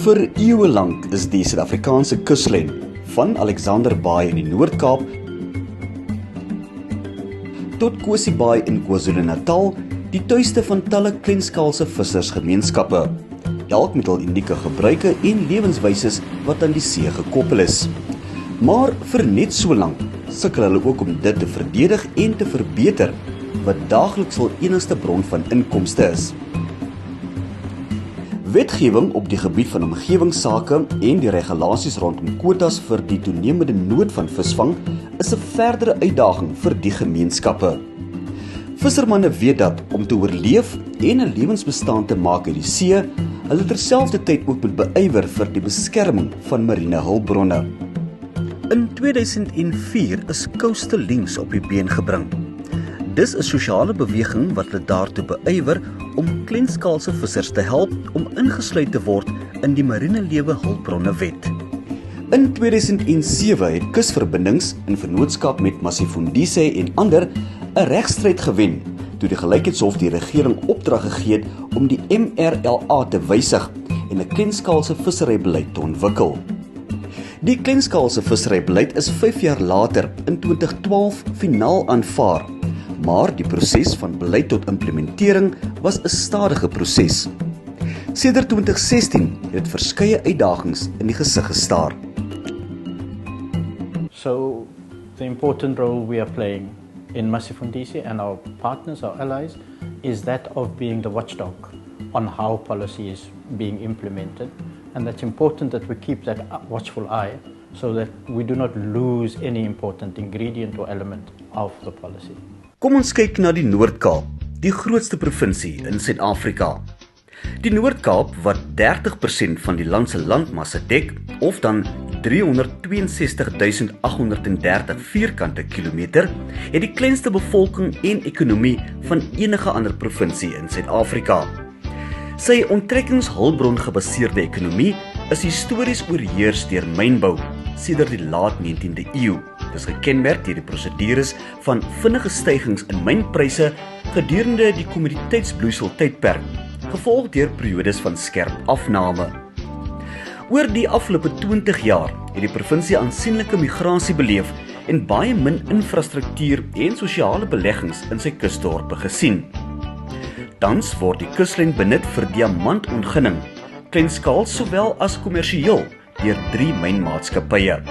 Vir eeue lank is die Suid-Afrikaanse kuslyn van Alexander Bay in die Noord-Kaap tot Kosi Bay in KwaZulu-Natal die tuiste van talle kleinskaalse vissersgemeenskappe, elk met hul unieke gebruike en lewenswyses wat aan die see gekoppel is. Maar vir net so lank sukkel hulle ook om dit te verdedig en te verbeter, wat daagliks hul enigste bron van inkomste is. Wetgewing op die gebied van omgewingsake en die regulasies rondom kwotas vir die toenemende nood van visvang is 'n verdere uitdaging vir die gemeenskappe. Vissermanne weet dat om te oorleef en 'n lewensbestaan te maak uit die see, hulle terselfdertyd ook moet beywer vir die beskerming van mariene hulpbronne. In 2004 is Coastal Links op die been gebring. Dis 'n sosiale beweging wat hulle daartoe beywer om kleinskaalse vissers te help om ingesluit te word in die mariene lewe hulpbronne wet. In 2007 het kusverbindings in vennootskap met Masifundise en ander 'n regstryd gewen toe die Gelykheidshof die regering opdrag gegee het om die MRLA te wysig en 'n kleinskaalse visserybeleid te ontwikkel. Die kleinskaalse visserybeleid is 5 jaar later in 2012 finaal aanvaar. Maar die proses van beleid tot implementering was 'n stadige proses. Sedert 2016 het dit verskeie uitdagings in die gesig gestaar. So the important role we are playing in Masifundise and our partners, our allies, is that of being the watchdog on how policy is being implemented, and that's important that we keep that watchful eye so that we do not lose any important ingredient or element of the policy. Kom ons kyk na die Noord-Kaap, die grootste provinsie in Suid-Afrika. Die Noord-Kaap, wat 30% van die land se landmassa dek, of dan 362.830 vierkante kilometer, het die kleinste bevolking en ekonomie van enige ander provinsie in Suid-Afrika. Sy onttrekkingshulpbron gebaseerde ekonomie is histories oorheers deur mynbou sedert die laat 19de eeu. Dis gekenmerk deur die prosedures van vinnige stygings in mynpryse gedurende die kommoditeitsbloeisel tydperk, gevolg deur periodes van skerp afname. Oor die afgelope 20 jaar het die provinsie aansienlike migrasie beleef en baie min infrastruktuur en sosiale beleggings in sy kusdorpe gesien. Tans word die kuslyn benut vir diamantontginning, kleinskaal sowel as kommersieel deur 3 mynmaatskappye.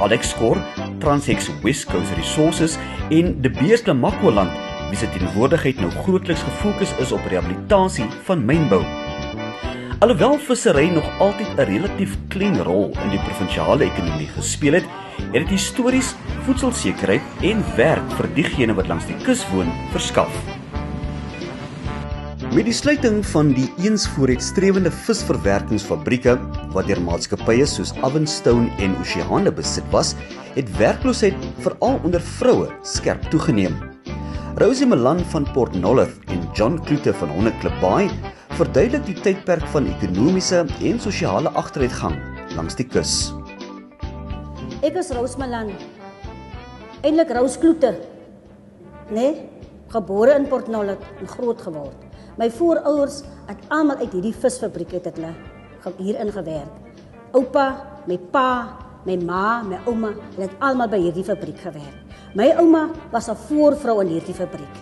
Alexcor, Transhex West Coast Resources en De Beers Makwaland, wie se teenwoordigheid nou grootliks gefokus is op rehabilitasie van mynbou. Alhoewel vissery nog altyd 'n relatief klein rol in die provinsiale ekonomie gespeel het, het dit histories voedselsekerheid en werk vir diegene wat langs die kus woon verskaf. Met die sluiting van die eens vooruitstrewende visverwerkingsfabrieke, wat deur maatskappye soos Avonstone en Oceane besit was, het werkloosheid veral onder vroue skerp toegeneem. Rosie Malan van Port Nolloth en John Kloete van Honneklip Bay verduidelik die tydperk van ekonomiese en sosiale agteruitgang langs die kus. Ek is Rosie Malan, eintlik Rosie Kloete, gebore in Port Nolloth en groot geword. My voorouers het almal uit hierdie visfabriek het hulle hierin gewerk. Oupa, my pa, my ma, my ouma, hulle het almal by hierdie fabriek gewerk. My ouma was 'n voorvrou in hierdie fabriek,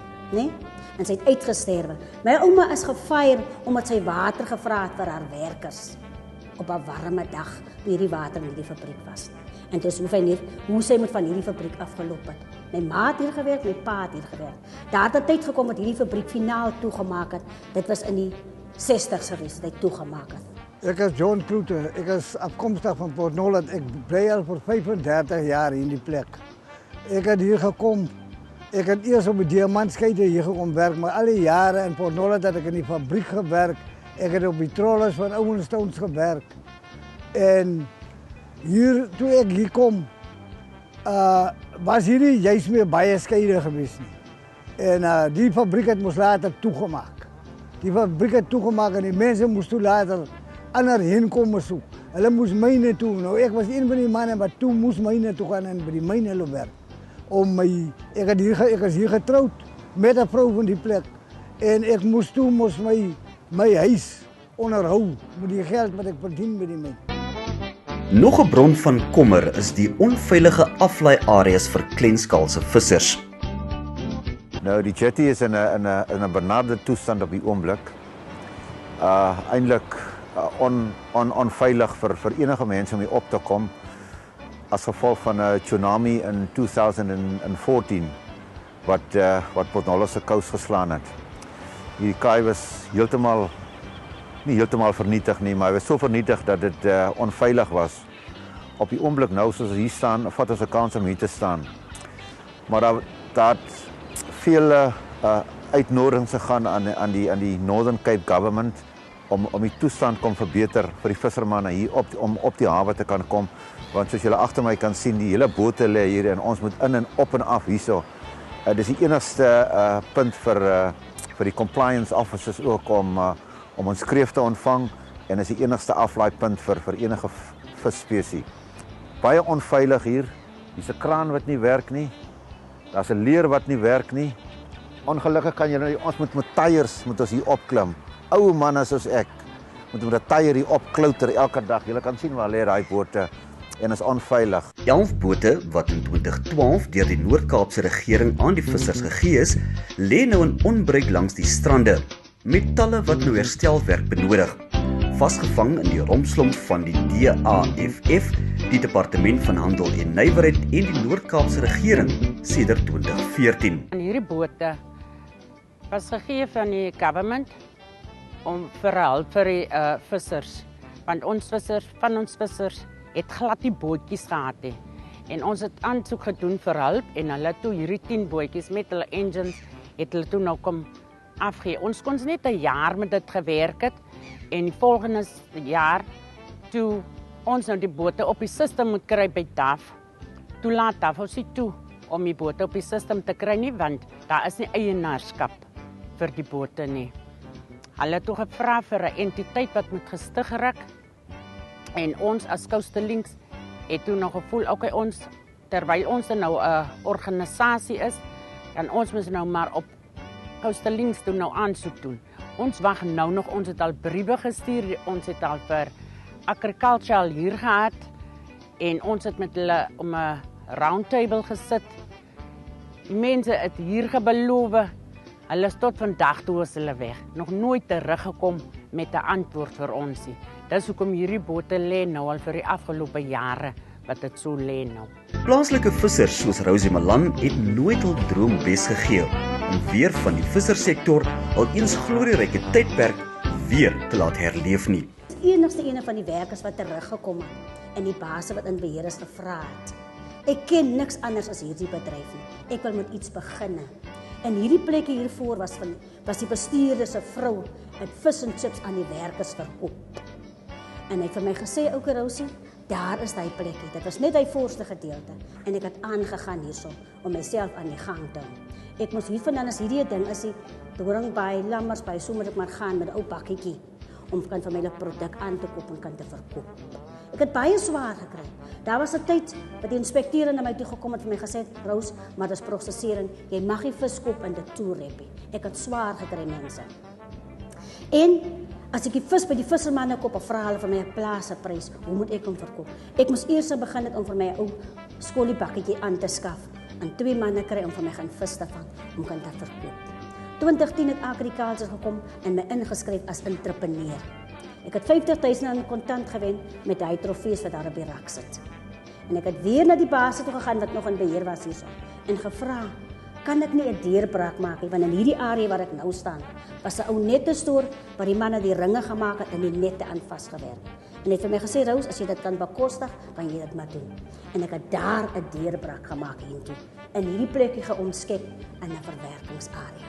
en sy het uitgesterwe. My ouma is gefire omdat sy water gevra het vir haar werkers op 'n warme dag toe hierdie water in hierdie fabriek was. En dis hoe sy moet van hierdie fabriek afgeloop het. My ma het hier gewerk, my pa het hier gewerk. Daar het 'n tyd gekom dat hierdie fabriek finaal toegemaak het. Dit was in die 60's gewees dat hy toegemaak het. Ek is John Kloete, ek is afkomstig van Port Nolloth. Ek bly al vir 35 jaar in die plek. Ek het hier gekom. Ek het eers op die diamantskeider hier gekom werk, maar al die jare in Port Nolloth het ek in die fabriek gewerk. Ek het op die trollers van Ouwenstones gewerk. En hier, toe ek hier kom, was hier nie juist meer baie skeide gewees nie. En die fabriek het moes later toegemaak. Die fabriek het toegemaak en die mense moes toe later ander heen kom soek. Hulle moes myne toe. Nou ek was een van die manne wat toe moes myne toe gaan en by die myne loop werk. Ek is hier getroud met 'n vrou van die plek en ek moes toe my huis onderhou met die geld wat ek verdien met die myn. Nog 'n bron van kommer is die onveilige aflaai-areas vir kleinskaalse vissers. Nou, die jetty is in 'n benarde toestand op die oomblik. Eintlik onveilig vir enige mense om hier op te kom as gevolg van 'n tsunami in 2014 wat Port Nolloth se kus geslaan het. Die kaai was nie heeltemal vernietig nie, maar hy was so vernietig dat dit onveilig was. Op die oomblik nou soos hier staan, vat ons 'n kans om hier te staan. Maar daar het veel uitnodigings gegaan aan die Northern Cape Government om die toestand kom verbeter vir die vissermanne hier om op die hawe te kan kom, want soos julle agter my kan sien, die hele bote lê hier en ons moet in en op en af hierso. Dis die enigste punt vir die compliance officers ook om ons skreef te ontvang en is die enigste aflaaipunt vir enige visspesie. Baie onveilig hier. Hier's 'n kraan wat nie werk nie. Daar's 'n leer wat nie werk nie. Ongelukkig kan jy ons moet met tyres moet ons hier opklim. Ou manne soos ek moet met 'n tyre hier opklouter elke dag. Jy kan sien waar lê daai bote en is onveilig. 11 bote wat in 2012 deur die Noord-Kaapse regering aan die vissers gegee is, lê nou in onbruik langs die strande met talle wat nou herstelwerk benodig. Vasgevang in die rompslomp van die DAFF, die Departement van Handel en Nywerheid en die Noord-Kaapse regering sedert 2014. En hierdie bote was gegee van die government om vir hulp vir die vissers, want ons vissers het glad die bootjies gehad he. En ons het aansoek gedoen vir hulp en hulle toe hierdie 10 bootjies met hulle engines het hulle toe nou kom afgee. Ons kon net 'n jaar met dit gewerk het en die volgende jaar toe ons nou die bote op die system moet kry by DAF. Toe laat DAF ons nie toe om die bote op die system te kry nie, want daar is nie eienaarskap vir die bote nie. Hulle het toe gevra vir 'n entiteit wat moet gestig raak. En ons as Coastal Links het toe nog gevoel, okay, terwyl ons nou 'n organisasie is, dan ons moet nou maar op Coastal Links toe nou aansoek doen. Ons wag nou nog, ons het al briewe gestuur, ons het al vir Agriculture hier gehad en ons het met hulle om 'n roundtable gesit. Die mense het hier gebeloof, hulle is tot vandag toe is hulle weg, nog nooit teruggekom met 'n antwoord vir ons nie. Dis hoekom hierdie bote lê nou al vir die afgelope jare wat dit so lê nou. Plaaslike vissers soos Rosie Malan het nooit hul droom bes gegee om weer van die vissersektor al eens glorieryke tydperk weer te laat herleef nie. Die enigste ene van die werkers wat teruggekom het en die baas wat in beheer is gevra het. Ek ken niks anders as hierdie bedryf nie. Ek wil met iets begin. En hierdie plekkie hiervoor was die bestuurder se vrou het vis en chips aan die werkers verkoop. En hy het vir my gesê, ouke Rosie, daar is daai plekkie. Dit was net hy voorste gedeelte. En ek het aangegaan hierso om myself aan die gang te hou. Ek moes hiervandaan as hierdie ding is die doring by lammers by so moet ek maar gaan met 'n ou bakkietjie om kan vir my 'n produk aan te koop en kan te verkoop. Ek het baie swaar gekry. Daar was 'n tyd wat die inspekteur na my toe gekom het en vir my gesê, "Rose, maar dis prosesering. Jy mag nie vis koop in dit toerep nie." Ek het swaar gekry, mense. En as ek die vis by die vissermanne koop, vra hulle vir my 'n plaaseprys. Hoe moet ek hom verkoop? Ek moes eers begin het om vir my 'n ou skoliebakkietjie aan te skaf en 2 manne kry om vir my gaan vis te vang om kan dit verkoop. 2010 het Agriculture gekom en my ingeskryf as entrepreneur. Ek het 50.000 in kontant gewen met daai trofees wat daar op die rak sit. En ek het weer na die baas toe gegaan wat nog in beheer was hierso en gevra, kan ek nie 'n deurbraak maak nie, want in hierdie area waar ek nou staan, was 'n ou nette stoor waar die manne die ringe gemaak het en die nette aan vasgewerk. En hy het vir my gesê, "Rose, as jy dit kan bekostig, kan jy dit maar doen." En ek het daar 'n deurbraak gemaak hiertoe en hierdie plekkie geomskep in 'n verwerkingsarea.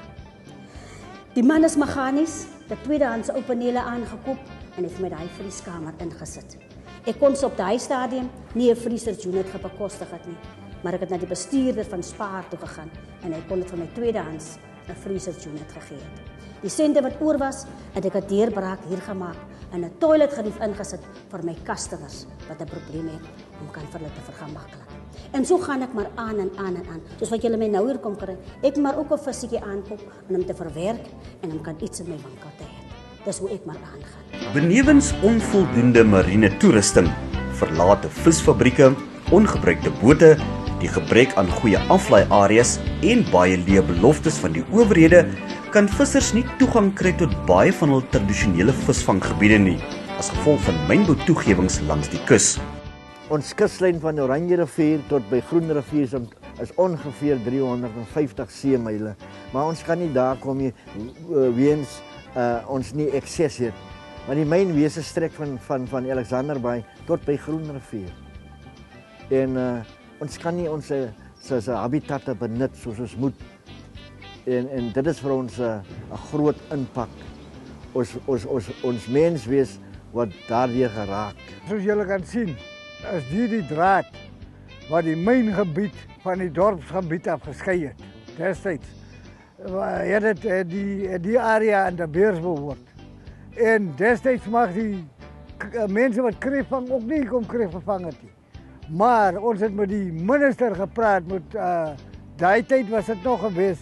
Die man is meganies, die tweedehandse ou panele aangekoop en het met daai vrieskamer ingesit. Ek kon op daai stadium nie 'n freezer unit bekostig het nie, maar ek het na die bestuurder van Spaar toe gegaan en hy kon dit vir my tweedehands 'n freezer unit gegee het. Die sente wat oor was, het ek 'n deurbraak hier gemaak en 'n toiletgerief ingesit vir my customers wat 'n probleem het om kan vir hulle te vergemaklik. En so gaan ek maar aan en aan en aan. Soos wat julle my nou hier kom kry, ek maar ook 'n vissetjie aankoop en hom te verwerk en hom kan iets in my winkel te hê. Dis hoe ek maar aangaan. Benewens onvoldoende mariene toerusting, verlate visfabrieke, ongebruikte bote, die gebrek aan goeie aflaai-areas en baie leë beloftes van die owerhede, kan vissers nie toegang kry tot baie van hul tradisionele visvanggebiede nie, as gevolg van mynboutoegewings langs die kus. Ons kuslyn van Oranje rivier tot by Groen rivier is ongeveer 350 seemyle, maar ons kan nie daar kom nie weens ons nie ekses het. Maar die mynwese strek van Alexanderbaai tot by Groen rivier. En ons kan nie ons habitatte benut soos ons moet. En dit is vir ons 'n groot impak. Ons menswees word daardeur geraak. Soos julle kan sien, is die draad wat die myngebied van die dorpsgebied afgeskei het. Destyds het die area aan de Beers behoort. En destyds mag die mense wat kreef vang ook nie kom kreef gevang het nie. Maar ons het met die minister gepraat, daai tyd was dit nog gewees,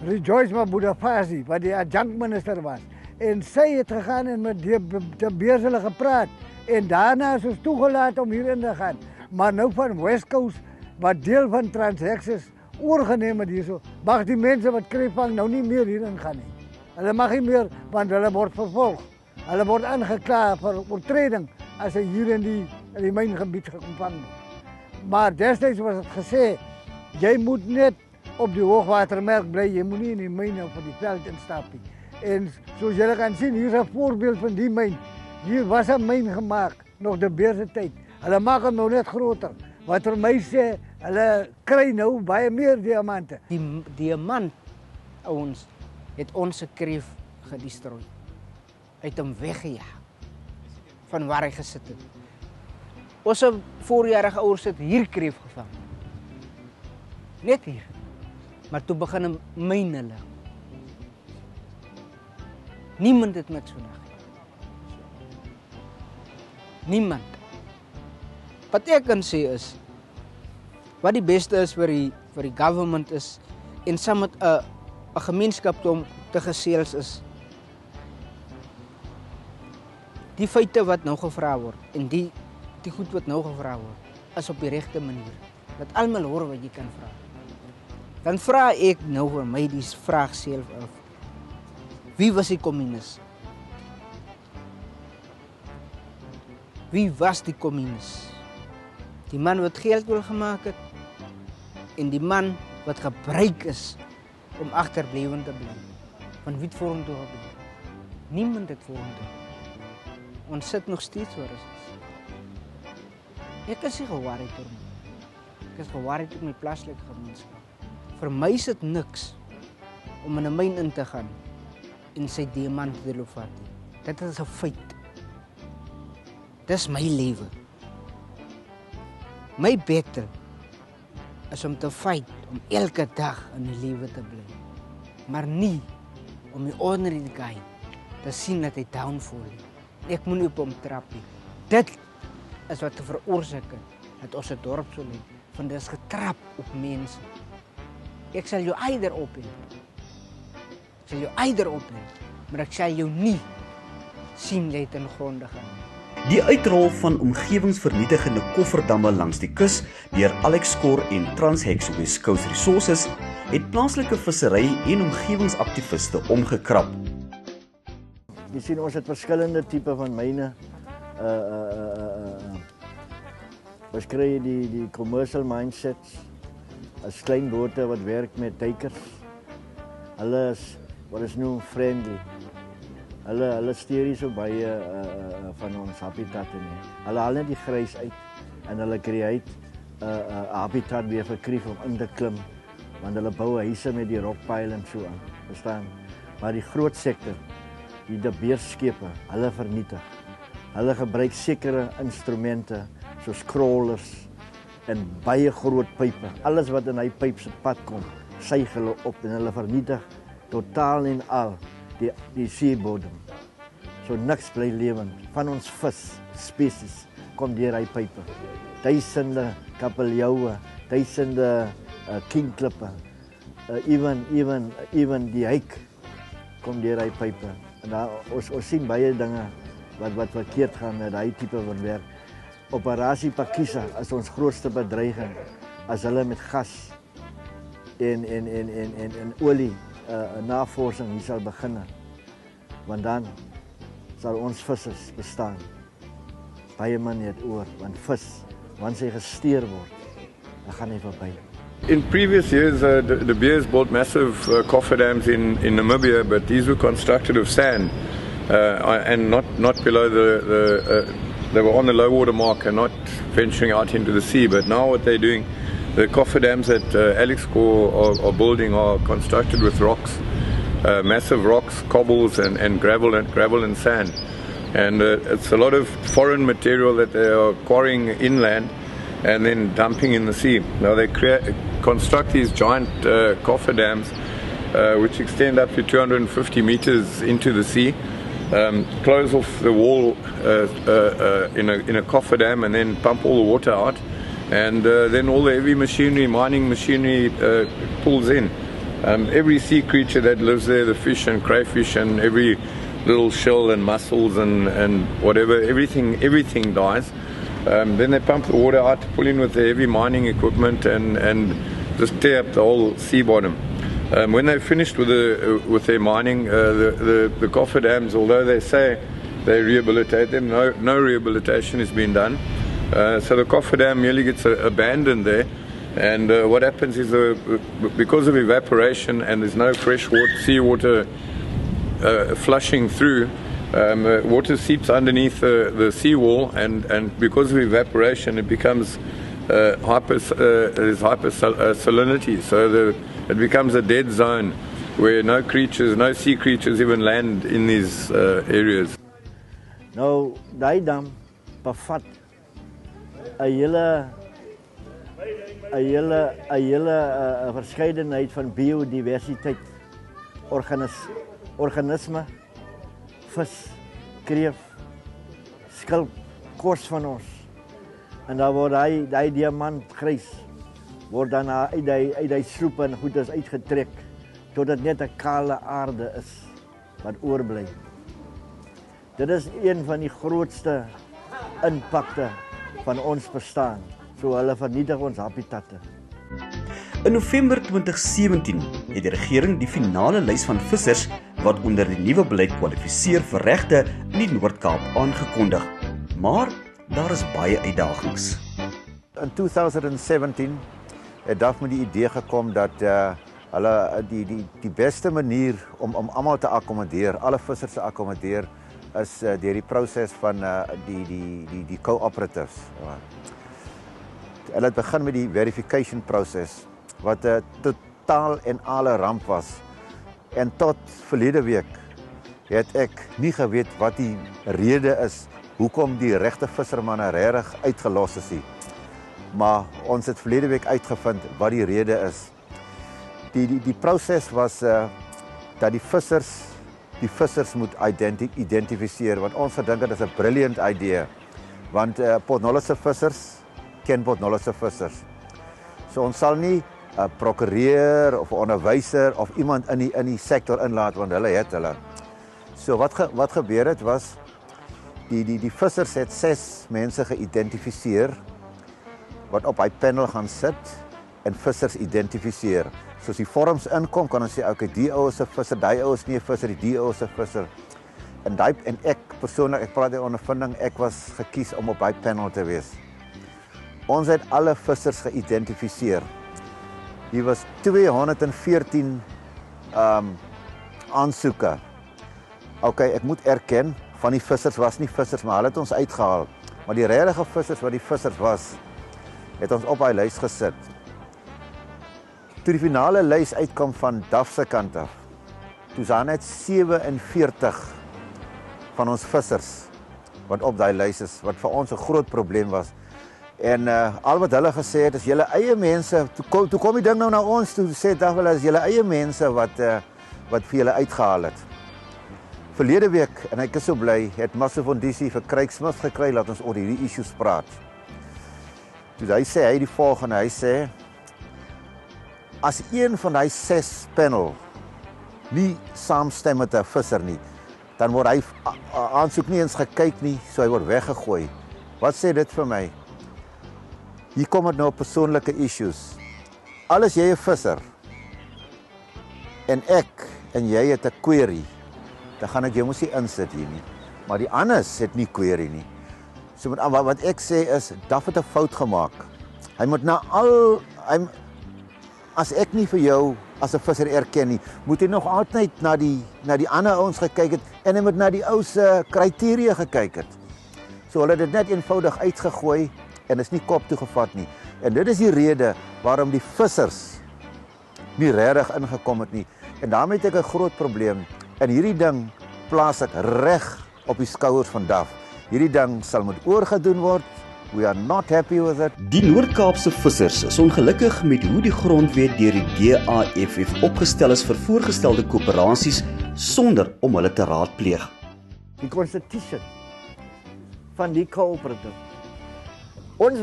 Rejoice Mabudafasi, wat die adjunct minister was. En sy het gegaan en met de Beers hulle gepraat. En daarna is ons toegelaat om hierin te gaan. Maar nou van West Coast, wat deel van Transhex is, oorgeneem het hierso, mag die mense wat kreef vang nou nie meer hierin gaan nie. Hulle mag nie meer, want hulle word vervolg. Hulle word aangekla vir oortreding as hy hier in die myngebied gevang word. Maar destyds was het gesê, jy moet net op die hoogwatermerk bly, jy moet nie in die myn of in die veld instap nie. En soos julle kan sien, hier is 'n voorbeeld van die myn. Hier was 'n myn gemaak, nog de Beerse tyd. Hulle maak hom nou net groter. Wat vir my sê, hulle kry nou baie meer diamante. Die diamant, ouens, het onze kreef gedestrooi. Uit hom weggejaag. Van waar hy gesit het. Ons voorjarige ouers het hier kreef gevang. Net hier. Maar toe begin hom myn hulle. Niemand het met so nag. Niemand. Wat ek kan sê is, wat die beste is vir die government is, en saam met 'n gemeenskap om te gesels is, die feite wat nou gevra word, en die goed wat nou gevra word, is op die regte manier. Dat almal hoor wat jy kan vra. Dan vra ek nou vir my die vraag self af. Wie was die communis? Wie was die communis? Die man wat geld wil gemaak het, en die man wat gebruik is om agterblewend te bly. Van wie het voor hom toe gebly? Niemand het voor hom toe. Ons sit nog steeds waar ons is. Ek is nie geworried oor my. Ek is geworried oor my plaaslike gemeenskap. Vir my is dit niks om in 'n myn in te gaan en sy diamant te loop vat. Dit is 'n feit. Dis my lewe. My battle is om te fight, om elke dag in die lewe te bly. Maar nie om die ordinary guy te sien dat hy downfall. Ek moet nie op hom trap nie. Dit is wat te veroorsaak dat ons 'n dorp so lê. Want dit is getrap op mense. Ek sal jou eider ophelp. Maar ek sal jou nie sien jy ten gronde gaan. Die uitrol van omgewingsvernietigende kofferdamme langs die kus deur Alex Kor en Transhex West Coast Resources het plaaslike vissery en omgewingsaktiviste omgekrap. Jy sien, ons het verskillende tipe van myne. Ons kry die commercial mindsets, as klein bote wat werk met duikers. Hulle is wat is nou friendly. Hulle steur nie so baie van ons habitatte nie. Hulle haal net die grys uit en hulle create 'n habitat weer vir kreef om in te klim, want hulle bou huise met die rockpile en so aan, verstaan? Maar die groot sektor, die de Beerskepe, hulle vernietig. Hulle gebruik sekere instrumente soos crawlers en baie groot pype. Alles wat in hy pyp se pad kom, suig hulle op en hulle vernietig totaal en al die seebodem. So niks bly lewend. Van ons vis spesies kom deur hy pype. Duisende kapeljoue, duisende kingklippe, even die hake kom deur hy pype. En daar, ons sien baie dinge wat verkeerd gaan met daai tipe van werk. Operasie Pakisa is ons grootste bedreiging as hulle met gas en olie navorsing hier sal begin. Want dan sal ons vissers bestaan. Baie man het oor, want vis, wanneer hy gesteer word, dan gaan hy verby. In previous years, the Beers built massive cofferdams in Namibia, but these were constructed of sand and not below they were on the low water mark and not venturing out into the sea. But now what they're doing, the cofferdams that Alexco are building are constructed with rocks, massive rocks, cobbles and gravel and sand. And it's a lot of foreign material that they are quarrying inland and then dumping in the sea. Now they construct these giant cofferdams which extend up to 250 meters into the sea, close off the wall in a cofferdam and then pump all the water out, and then all the heavy machinery, mining machinery pulls in. Every sea creature that lives there, the fish and crayfish and every little shell and mussels and whatever, everything dies. Then they pump the water out, pull in with the heavy mining equipment and just tear up the whole sea bottom. When they've finished with their mining, the cofferdams, although they say they rehabilitate them, no rehabilitation has been done. So the cofferdam merely gets abandoned there. And what happens is because of evaporation and there's no fresh water, seawater flushing through, water seeps underneath the seawall, and because of evaporation it becomes hypersalinity, so it becomes a dead zone where no sea creatures even land in these areas. Nou, daai dam bevat 'n hele verskeidenheid van biodiversiteit, organisme, vis, kreef, skulp, kos van ons. En dan word daai diamant grys word dan uit die sloep en goed is uitgetrek totdat net 'n kale aarde is wat oorbly. Dit is een van die grootste impakte van ons bestaan. So hulle vernietig ons habitatte. In November 2017 het die regering die finale lys van vissers wat onder die nuwe beleid kwalifiseer vir regte in die Noord-Kaap aangekondig. Maar daar is baie uitdagings. In 2017 het DAF met die idee gekom dat hulle die beste manier om almal te akkommodeer, alle vissers te akkommodeer, is deur die proses van die cooperatives. Hulle het begin met die verification proses wat 'n totaal en alle ramp was. En tot verlede week het ek nie geweet wat die rede is hoekom die regte vissermanne regtig uitgelos is nie. Maar ons het verlede week uitgevind wat die rede is. Die proses was dat die vissers moet identifiseer, want ons gedink dit is 'n brilliant idee, want Port Nolloth se vissers ken Port Nolloth se vissers. So ons sal nie 'n prokureur of 'n onderwyser of iemand in die sektor inlaat, want hulle het hulle. So wat gebeur het was die vissers het 6 mense geïdentifiseer wat op hy panel gaan sit en vissers identifiseer. So as die vorms inkom, kan ons sê okay, die ou is 'n visser, daai ou is nie 'n visser, die ou is 'n visser. En ek persoonlik, ek praat oor ondervinding, ek was gekies om op hy panel te wees. Ons het alle vissers geïdentifiseer. Hier was 214 aansoeke. Okay, ek moet erken, van die vissers was nie vissers, maar hulle het ons uitgehaal. Maar die regte vissers wat die vissers was, het ons op hy lys gesit. Toe die finale lys uitkom van DAF se kant af, toe daar net 47 van ons vissers wat op daai lys is, wat vir ons 'n groot probleem was. En al wat hulle gesê het is julle eie mense, toe kom die ding nou na ons, toe sê DAF hulle is julle eie mense wat vir julle uitgehaal het. Verlede week, en ek is so bly, het Masifundise vir Craig Smith gekry, laat ons oor hierdie issues praat. Toe hy die volgende, hy sê, as een van die 6 panel nie saamstem met 'n visser nie, dan word hy aansoek nie eens gekyk nie, so hy word weggegooi. Wat sê dit vir my? Hier kom dit nou op persoonlike issues. Al is jy 'n visser en ek en jy het 'n query, dan gaan ek jou mos nie insit hier nie. Maar die anders het nie query nie. So wat ek sê is, Daf het 'n fout gemaak. Hy moet as ek nie vir jou as 'n visser erken nie, moet hy nog altyd na die ander ouens gekyk het en hy moet na die ou se kriteria gekyk het. So hulle het dit net eenvoudig uitgegooi en is nie kop toe gevat nie. En dit is die rede waarom die vissers nie regtig ingekom het nie. En daarmee het ek 'n groot probleem. En hierdie ding plaas ek reg op die skouers van Daf. Hierdie ding sal moet oorgedoen word. We are not happy with it. Die Noord-Kaapse vissers is ongelukkig met hoe die grondwet deur die DAFF opgestel is vir voorgestelde koöperasies sonder om hulle te raadpleeg. Die constitution van die cooperative. Ons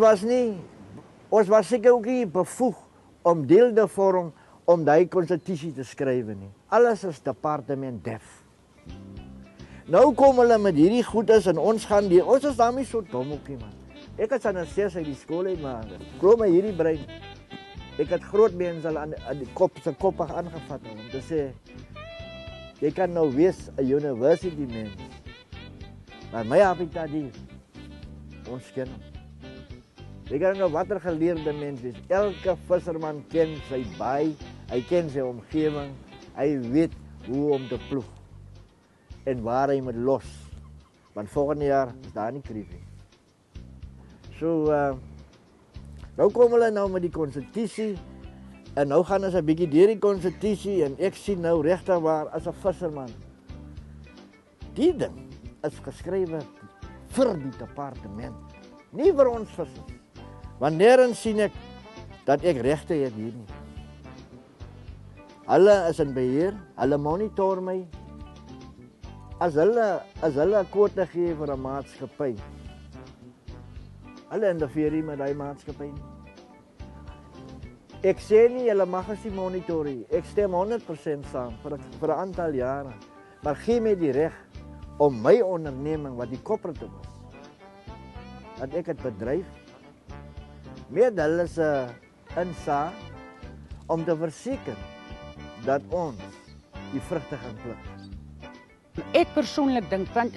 was seker ook nie bevoeg om deel te vorm om die constitusie te skryf nie. Alles is departement def. Nou kom hulle met hierdie goedes en ons gaan die, ons is daarmee so dom ook nie, man. Ek het aan sê uit die skool uit, maar glo my hierdie brein. Ek het groot mense al aan die koppig aangevat om te sê, jy kan nou wees 'n university mens. Maar my habitat hier, ons ken hom. Jy kan nou watter geleerde mens wees. Elke visserman ken sy baai, hy ken sy omgewing, hy weet hoe om te ploeg en waar hy moet los. Want volgende jaar is daar nie krief nie. So, nou kom hulle nou met die konstitusie en nou gaan ons 'n bietjie deur die konstitusie en ek sien nou regtig waar as 'n visserman. Die ding is geskrywe vir die departement, nie vir ons vissers. Want nêrens sien ek dat ek regte het hier nie. Hulle is in beheer, hulle monitor my. As hulle 'n kwote gee vir 'n maatskappy, hulle interfereer nie met daai maatskappy nie. Ek sê nie hulle mag as die monitor nie. Ek stem 100% saam vir 'n aantal jare. Maar gee my die reg om my onderneming wat die cooperative is, dat ek het bedryf met hulle se insaag om te verseker dat ons die vrugte gaan pluk. Ek persoonlik dink want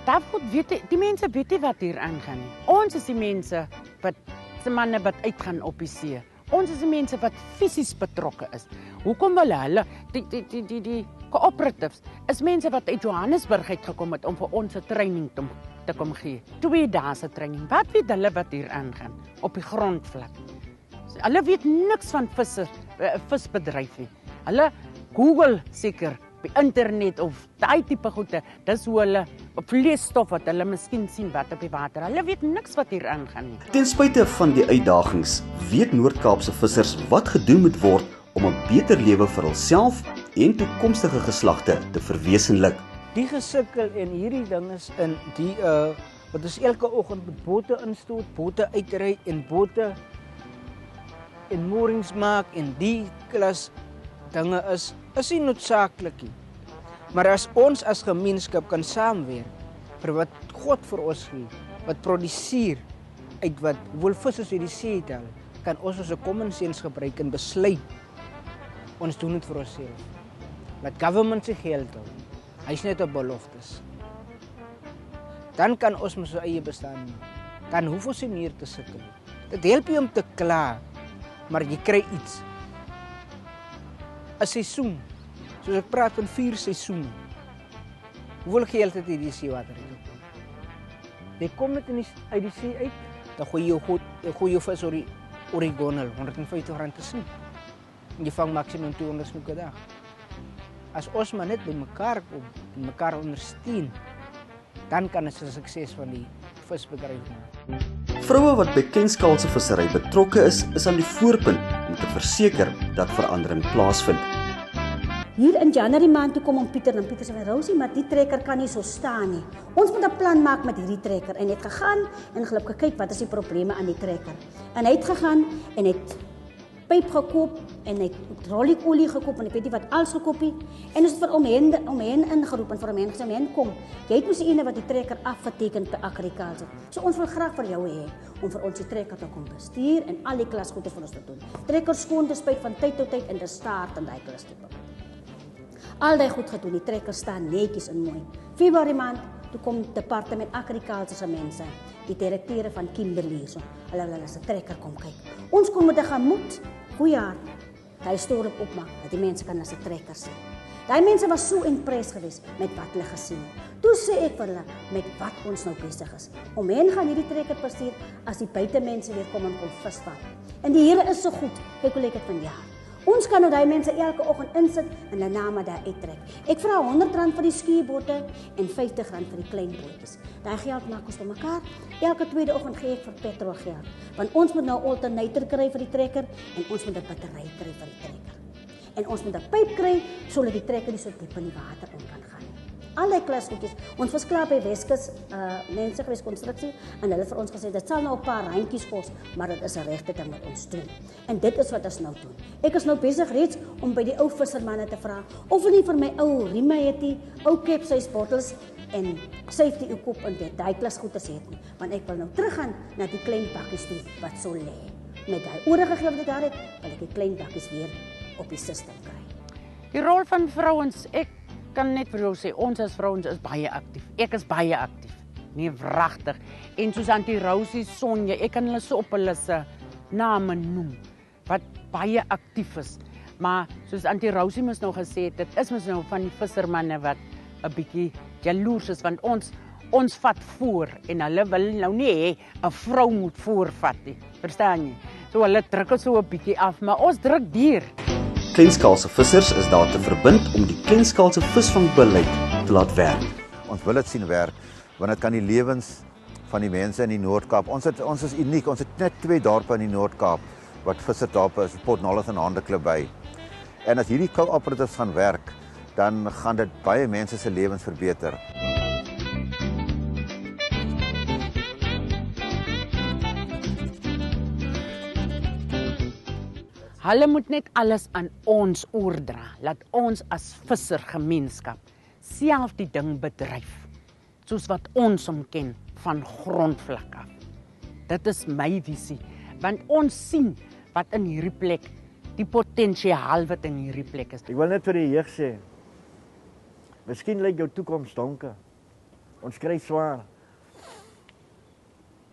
daarvoor weet die mense weet nie wat hier aangaan nie. Ons is die mense wat se manne wat uitgaan op die see. Ons is die mense wat fisies betrokke is. Hoekom wil hulle die cooperatives is mense wat uit Johannesburg uitgekom het om vir ons 'n training te kom gee. 2 dae se training. Wat weet hulle wat hier aangaan op die grondvlak? Hulle weet niks van visbedryf nie. Hulle Google seker op internet of daai tipe goede. Dis hoe hulle op vleesstof wat hulle miskien sien wat op die water. Hulle weet niks wat hier aangaan nie. Ten spyte van die uitdagings, weet Noord-Kaapse vissers wat gedoen moet word om 'n beter lewe vir hulself en toekomstige geslagte te verwesenlik. Die gesukkel en hierdie ding is in die wat ons elke oggend met bote instoot, bote uitry en bote en moorings maak en die klas dinge is nie noodsaaklik nie. Maar as ons as gemeenskap kan saamwerk vir wat God vir ons gee, wat produseer uit wat hoeveel vis ons uit die see het, kan ons ons common sense gebruik en besluit ons doen dit vir onsself. Laat government se geld hou. Hy's net op beloftes. Dan kan ons met ons eie bestaan. Dan hoef ons nie meer te sukkel. Dit help jy om te kla, maar jy kry iets. 'n Seisoen. Soos ek praat van 4 seisoene. Hoeveel geld het jy die seewater uit? Jy kom net uit die see uit, dan gooi jy vis oor die gondel, R150 te sien. En jy vang maksimum 200 snoeke 'n dag. As ons maar net by mekaar kom en mekaar ondersteun, dan kan ons 'n sukses van die visbedryf maak. Vroue wat by kleinskaalse vissery betrokke is aan die voorpunt om te verseker dat verandering plaasvind. Hier in Januarie maand toe kom Pieter en Pieter sê Rosie, maar die trekker kan nie so staan nie. Ons moet 'n plan maak met hierdie trekker en het gegaan en gelukkig gekyk wat is die probleme aan die trekker. En hy het gegaan en het pyp gekoop en hy het rolliekolie gekoop en ek weet nie wat alles gekoop nie. En ons het vir omheen ingeroep en vir omheen gesê, omheen kom. Jy het mos die ene wat die trekker afgeteken by agriculture. So ons wil graag vir jou hê om vir ons die trekker te kom bestuur en al die klasgoede vir ons te doen. Trekker skoon te spuit van tyd tot tyd en te staart in daai klas te kom. Al die goed gedoen, die trekker staan netjies en mooi. Februarie maand, toe kom departement agriculture se mense, die direkteure van Kimberley so. Hulle se trekker kom kyk. Ons kon met 'n gemoed, goeie hart, daai storie opmaak dat die mense kan na se trekker sien. Daai mense was so impressed geweest met wat hulle gesien het. Toe sê ek vir hulle met wat ons nou besig is. Omheen gaan hierdie trekker bestuur as die buitemense weer kom en kom visvat. En die Here is so goed. Kyk hoe lyk dit vanjaar. Ons kan nou daai mense elke oggend insit en hulle name daar uittrek. Ek vra R100 vir die skuurbotte en R50 vir die klein bootjies. Daai geld maak ons bymekaar. Elke tweede oggend gee ek vir petrolgeld. Want ons moet nou alternator kry vir die trekker en ons moet 'n battery kry vir die trekker. En ons moet 'n pyp kry sodat die trekker nie so diep in die water om kan gaan. Al die klasgoedjies, ons was klaar by Weskus, mense gewees konstruksie en hulle vir ons gesê dit sal nou 'n paar randjies kos, maar dit is 'n regte ding wat ons doen. En dit is wat ons nou doen. Ek is nou besig reeds om by die ou vissermanne te vra of hulle vir my ou rieme het nie, ou capsize bottles en safety equip en daai klasgoeders het nie, want ek wil nou teruggaan na die klein bakkies toe wat so lê. Met daai oorige geld wat ek daar het, wil ek die klein bakkies weer op die system kry. Die rol van vrouens, ek kan net vir jou sê, ons as vrouens is baie aktief. Ek is baie aktief. Nee, wragtig. En soos Auntie Rosie, Sonja, ek kan hulle so op hulle se name noem, wat baie aktief is. Maar soos Auntie Rosie mos nou gesê het, dit is mos nou van die vissermanne wat 'n bietjie jaloers is, want ons vat voor en hulle wil nou nie hê 'n vrou moet voorvat nie. Verstaan jy? So hulle druk so 'n bietjie af, maar ons druk deur. Kleinskaalse vissers is daar te verbind om die kleinskaalse visvangbeleid te laat werk. Ons wil dit sien werk, want dit kan die lewens van die mense in die Noord-Kaap. Ons is uniek. Ons het net 2 dorpe in die Noord-Kaap wat visserdorpe is, Port Nolloth en Handeklip by. En as hierdie cooperatives gaan werk, dan gaan dit baie mense se lewens verbeter. Hulle moet net alles aan ons oordra, laat ons as vissergemeenskap self die ding bedryf, soos wat ons hom ken van grondvlak af. Dit is my visie, want ons sien wat in hierdie plek, die potensiaal wat in hierdie plek is. Ek wil net vir die jeug sê, miskien lyk jou toekoms donker. Ons kry swaar.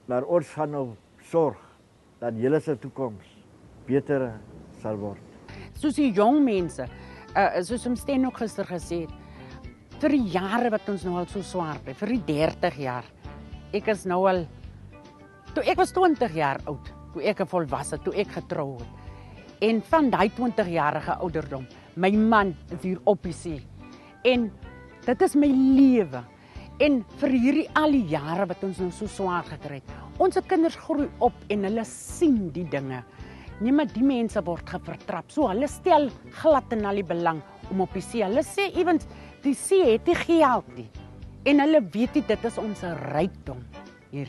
Maar ons gaan nou sorg dat julle se toekoms beter sal word. Soos die jong mense, soos om Sten ook gister gesê het, vir die jare wat ons nou al so swaar by, vir die 30 jaar. Ek is nou al, toe ek was 20 jaar oud, toe ek 'n volwasse, toe ek getrou het. En van daai 20-jarige ouderdom, my man is hier op die see. En dit is my lewe. En vir hierdie al die jare wat ons nou so swaar gekry het, ons kinders groei op en hulle sien die dinge. Nee, maar die mense word vertrap. So hulle stel glad en al die belang om op die see. Hulle sê ewens die see het nie geld nie. En hulle weet nie dit is ons rykdom hier.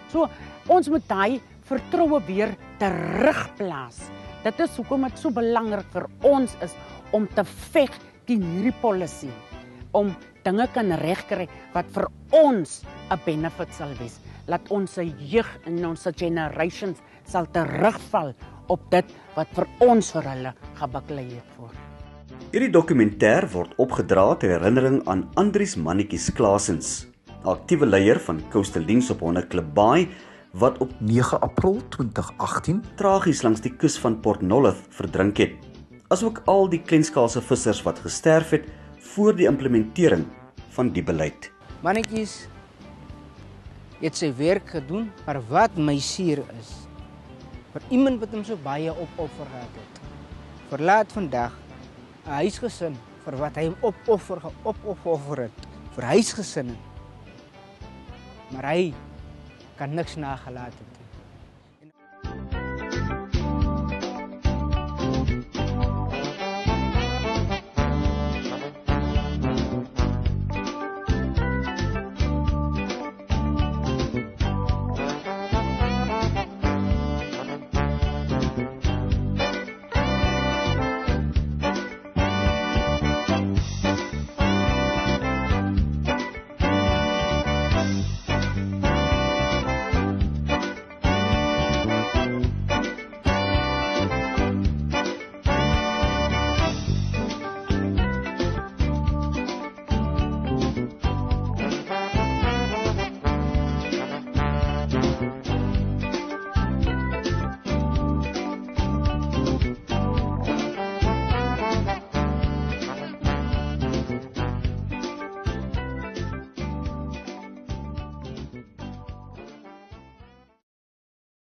So ons moet daai vertroue weer terugplaas. Dit is hoekom dit so belangrik vir ons is om te veg teen hierdie policy, om dinge kan regkry wat vir ons 'n benefit sal wees. Laat ons se jeug en ons generations sal terugval op dit wat vir ons vir hulle gebaklei het voor. Hierdie dokumentêr word opgedra ter herinnering aan Andries Mannetjies Klasens, aktiewe leier van Coastal Dienste op Handeklip Baai, wat op 9 April 2018 tragies langs die kus van Port Nolloth verdrink het, asook al die kleinskaalse vissers wat gesterf het voor die implementering van die beleid. Mannetjies het sy werk gedoen, maar wat my suur is, vir iemand wat hom so baie opoffer gehad het, verlaat vandag 'n huisgesin vir wat hy hom opoffer het, vir huisgesinne. Maar hy kan niks nagelaat het.